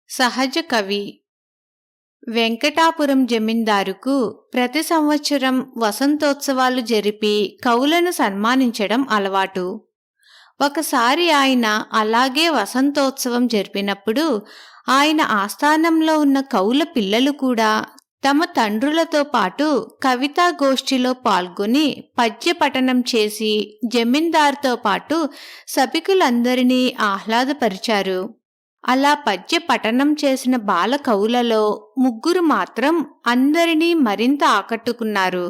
సహజ కవి. వెంకటాపురం జమీందారుకు ప్రతి సంవత్సరం వసంతోత్సవాలు జరిపి కవులను సన్మానించడం అలవాటు. ఒకసారి ఆయన అలాగే వసంతోత్సవం జరిపినప్పుడు ఆయన ఆస్థానంలో ఉన్న కవుల పిల్లలు కూడా తమ తండ్రులతో పాటు కవితా గోష్ఠిలో పాల్గొని పద్యపఠనం చేసి జమీందారుతో పాటు సభికులందరినీ ఆహ్లాదపరిచారు. అలా పద్య పఠనం చేసిన బాల కవులలో ముగ్గురు మాత్రం అందరినీ మరింత ఆకట్టుకున్నారు.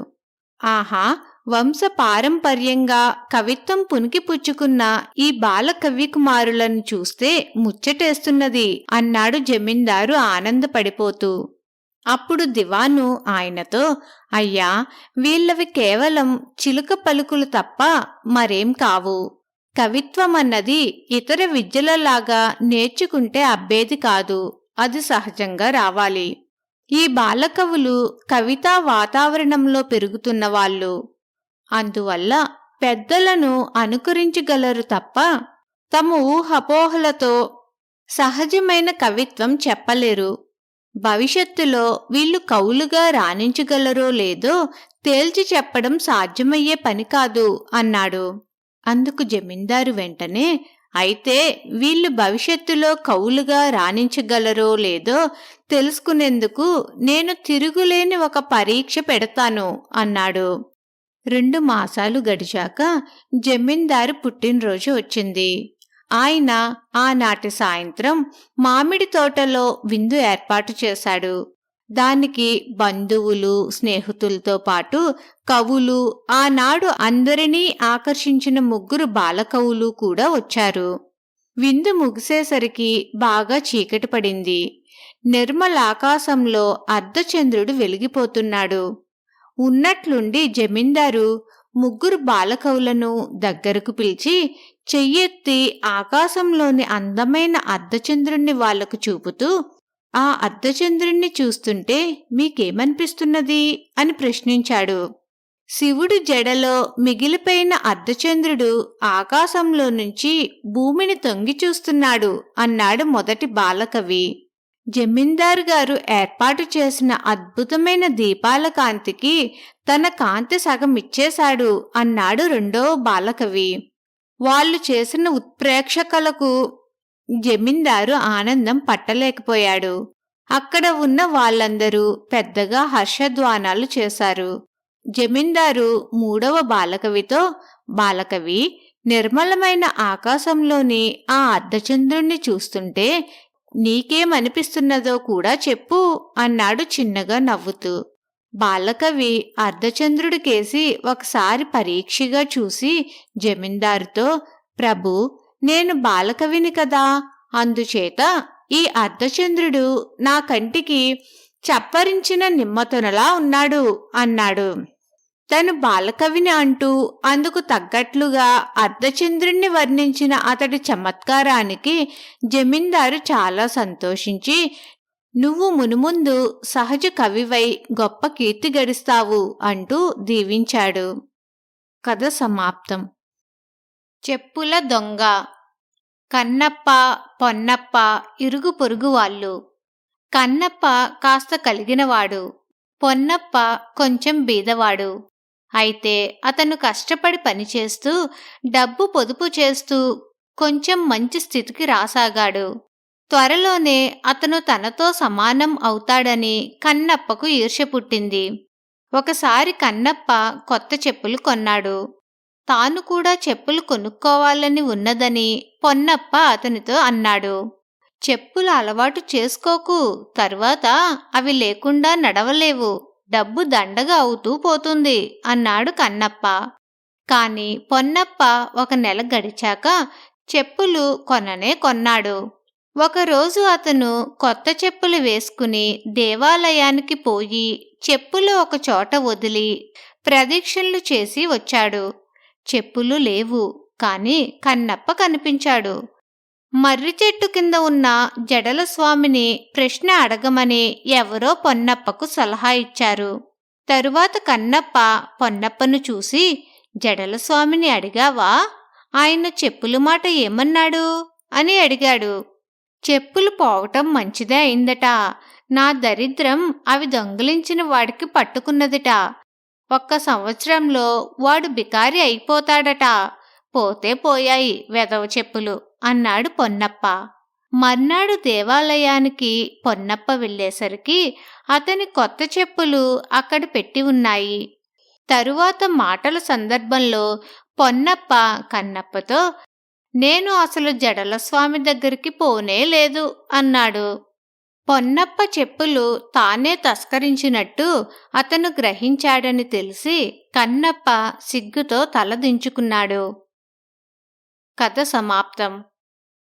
ఆహా, వంశ పారంపర్యంగా కవిత్వం పుణికిపుచ్చుకున్న ఈ బాల కవికుమారులను చూస్తే ముచ్చటేస్తున్నది అన్నాడు జమీందారు ఆనందపడిపోతూ. అప్పుడు దివాను ఆయనతో, అయ్యా, వీళ్ళవి కేవలం చిలుక పలుకులు తప్ప మరేం కావు. కవిత్వమన్నది ఇతర విద్యలలాగా నేర్చుకుంటే అబ్బేది కాదు, అది సహజంగా రావాలి. ఈ బాలకవులు కవితా వాతావరణంలో పెరుగుతున్న వాళ్ళు. అందువల్ల పెద్దలను అనుకరించగలరు తప్ప తమ ఊహపోహలతో సహజమైన కవిత్వం చెప్పలేరు. భవిష్యత్తులో వీళ్ళు కవులుగా రాణించగలరో లేదో తేల్చి చెప్పడం సాధ్యమయ్యే పని కాదు అన్నాడు. అందుకు జమీందారు వెంటనే, అయితే వీళ్ళు భవిష్యత్తులో కవులుగా రాణించగలరో లేదో తెలుసుకునేందుకు నేను తిరుగులేని ఒక పరీక్ష పెడతాను అన్నాడు. 2 మాసాలు గడిచాక జమీందారు పుట్టినరోజు వచ్చింది. ఆయన ఆనాటి సాయంత్రం మామిడి తోటలో విందు ఏర్పాటు చేశాడు. దానికి బంధువులు, స్నేహితులతో పాటు కవులు, ఆనాడు అందరినీ ఆకర్షించిన 3 బాలకవులు కూడా వచ్చారు. విందు ముగిసేసరికి బాగా చీకటి పడింది. నిర్మలాకాశంలో అర్ధచంద్రుడు వెలిగిపోతున్నాడు. ఉన్నట్లుండి జమీందారు 3 బాలకవులను దగ్గరకు పిలిచి చెయ్యెత్తి ఆకాశంలోని అందమైన అర్ధచంద్రుణ్ణి వాళ్లకు చూపుతూ, ఆ అర్ధచంద్రుణ్ణి చూస్తుంటే మీకేమనిపిస్తున్నది అని ప్రశ్నించాడు. శివుడి జడలో మిగిలిపోయిన అర్ధచంద్రుడు ఆకాశంలో నుంచి భూమిని తొంగి చూస్తున్నాడు అన్నాడు మొదటి బాలకవి. జమీందారు గారు ఏర్పాటు చేసిన అద్భుతమైన దీపాల కాంతికి తన కాంతి సగం ఇచ్చేశాడు అన్నాడు రెండవ బాలకవి. వాళ్ళు చేసిన ఉత్ప్రేక్షకులకు జమీందారు ఆనందం పట్టలేకపోయాడు. అక్కడ ఉన్న వాళ్ళందరూ పెద్దగా హర్షధ్వానాలు చేశారు. జమీందారు 3వ బాలకవితో, బాలకవి, నిర్మలమైన ఆకాశంలోని ఆ అర్ధచంద్రుణ్ణి చూస్తుంటే నీకేమనిపిస్తున్నదో కూడా చెప్పు అన్నాడు చిన్నగా నవ్వుతూ. బాలకవి అర్ధచంద్రుడికేసి ఒకసారి పరీక్షగా చూసి జమీందారుతో, ప్రభు, నేను బాలకవిని కదా, అందుచేత ఈ అర్ధచంద్రుడు నా కంటికి చప్పరించిన నిమ్మతొనలా ఉన్నాడు అన్నాడు. తను బాలకవిని అంటూ అందుకు తగ్గట్లుగా అర్ధచంద్రుణ్ణి వర్ణించిన అతడి చమత్కారానికి జమీందారు చాలా సంతోషించి, నువ్వు మునుముందు సహజ కవివై గొప్ప కీర్తి గడిస్తావు అంటూ దీవించాడు. కథ సమాప్తం. చెప్పుల దొంగ. కన్నప్ప, పొన్నప్ప ఇరుగు పొరుగు వాళ్ళు. కన్నప్ప కాస్త కలిగినవాడు, పొన్నప్ప కొంచెం బీదవాడు. అయితే అతను కష్టపడి పనిచేస్తూ డబ్బు పొదుపు చేస్తూ కొంచెం మంచి స్థితికి రాసాగాడు. త్వరలోనే అతను తనతో సమానం అవుతాడని కన్నప్పకు ఈర్ష్య పుట్టింది. ఒకసారి కన్నప్ప కొత్త చెప్పులు కొన్నాడు. తాను కూడా చెప్పులు కొనుక్కోవాలని ఉన్నదని పొన్నప్ప అతనితో అన్నాడు. చెప్పుల అలవాటు చేసుకోకు, తరువాత అవి లేకుండా నడవలేవు, డబ్బు దండగా అవుతూ పోతుంది అన్నాడు కన్నప్ప. కాని పొన్నప్ప 1 నెల గడిచాక చెప్పులు కొననే కొన్నాడు. ఒకరోజు అతను కొత్త చెప్పులు వేసుకుని దేవాలయానికి పోయి చెప్పులు ఒక చోట వదిలి ప్రదక్షిణలు చేసి వచ్చాడు. చెప్పులు లేవు, కాని కన్నప్ప కనిపించాడు. మర్రి చెట్టు కింద ఉన్న జడల స్వామిని ప్రశ్న అడగమని ఎవరో పొన్నప్పకు సలహా ఇచ్చారు. తరువాత కన్నప్ప పొన్నప్పను చూసి, జడల స్వామిని అడిగావా? ఆయన చెప్పుల మాట ఏమన్నాడు అని అడిగాడు. చెప్పులు పోవటం మంచిదే అయిందట. నా దరిద్రం అవి దొంగిలించిన వాడికి పట్టుకున్నదిట. 1 సంవత్సరంలో వాడు బికారి అయిపోతాడట. పోతే పోయాయి వెధవ చెప్పులు అన్నాడు పొన్నప్ప. మర్నాడు దేవాలయానికి పొన్నప్ప వెళ్ళేసరికి అతని కొత్త చెప్పులు అక్కడ పెట్టి ఉన్నాయి. తరువాత మాటల సందర్భంలో పొన్నప్ప కన్నప్పతో, నేను అసలు జడలస్వామి దగ్గరికి పోనే లేదు అన్నాడు. పొన్నప్ప చెప్పులు తానే తస్కరించినట్టు అతను గ్రహించాడని తెలిసి కన్నప్ప సిగ్గుతో తల దించుకున్నాడు. కథ సమాప్తం.